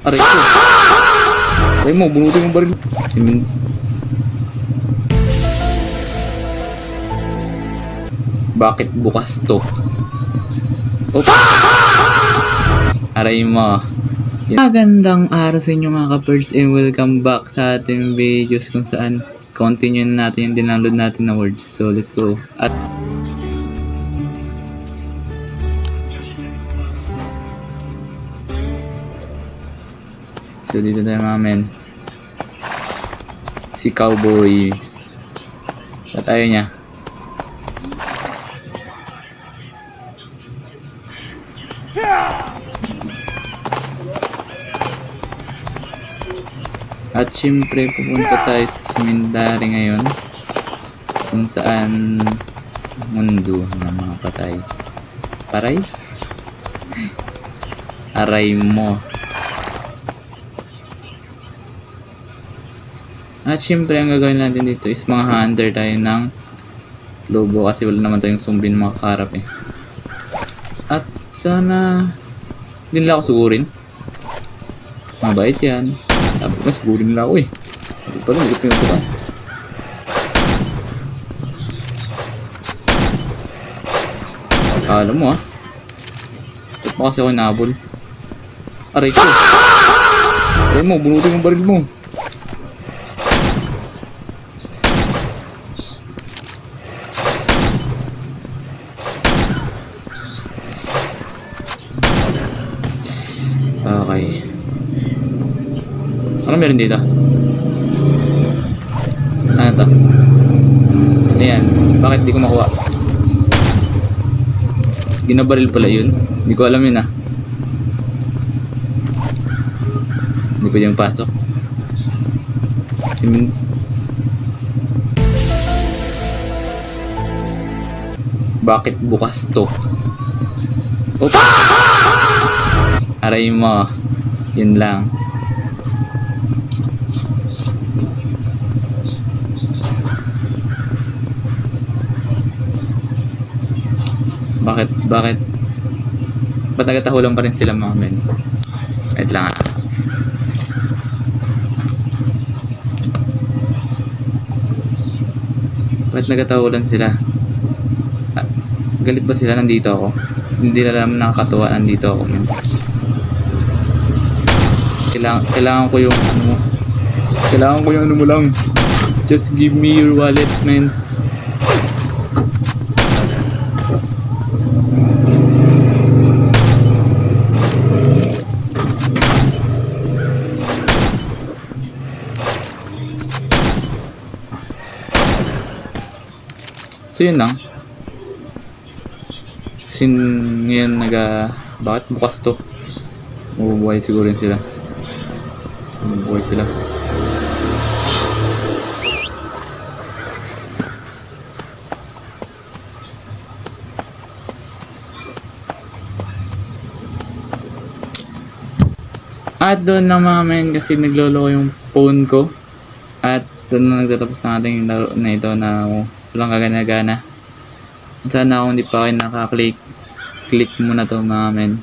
Aray ko. Aray mo, bunutin yung baril. Bakit bukas to? Oops. Aray mo. Magandang araw sa inyo mga ka-birds and welcome back sa ating videos kung saan continue na natin yung dinaload natin na words. So let's go. At so dito tayo mga men. Si Cowboy. At ayaw niya. At syempre pupunta tayo sa cemetery ngayon kung saan mundo ng mga patay. Paray? Aray mo. At syempre ang gagawin natin dito is mga hunter tayo ng lobo kasi wala naman tayong zombie na makakarap eh. At sana hindi nila ako sugurin. Mabait yan. Sabi ko, sigurin nila ako eh. Hindi pa rin, hindi ko pinutukan. Alam mo ah. Ito pa kasi ako nabol. Aray ko. Aray mo, bunutin yung baril mo. Okay. Ano meron dito? Ano to? Ano yan? Bakit di ko makuha? Ginabaril pala yun? Hindi ko alam yun ah. Hindi ko yung pasok. Bakit bukas to? Oops! Aray mo. Yun lang. Bakit nagatahulan pa rin sila mga men? Wait lang ah. Bakit nagatahulan sila? Galit ba sila nandito ako? Hindi na naman nakakatuwa nandito ako men. Kailangan ko yung ano. Kailangan ko yung ano mo lang. Just give me your wallet man. So yun lang. Kasi ngayon bakit bukas to? Mabubuhay siguro yun sila. Mabubuhay sila. At doon lang mga men kasi naglolo ko yung phone ko. At doon na nagtatapos ang ating laro na ito na walang kagana-gana. Sana kung hindi pa kayo nakaklik, click muna to mga men.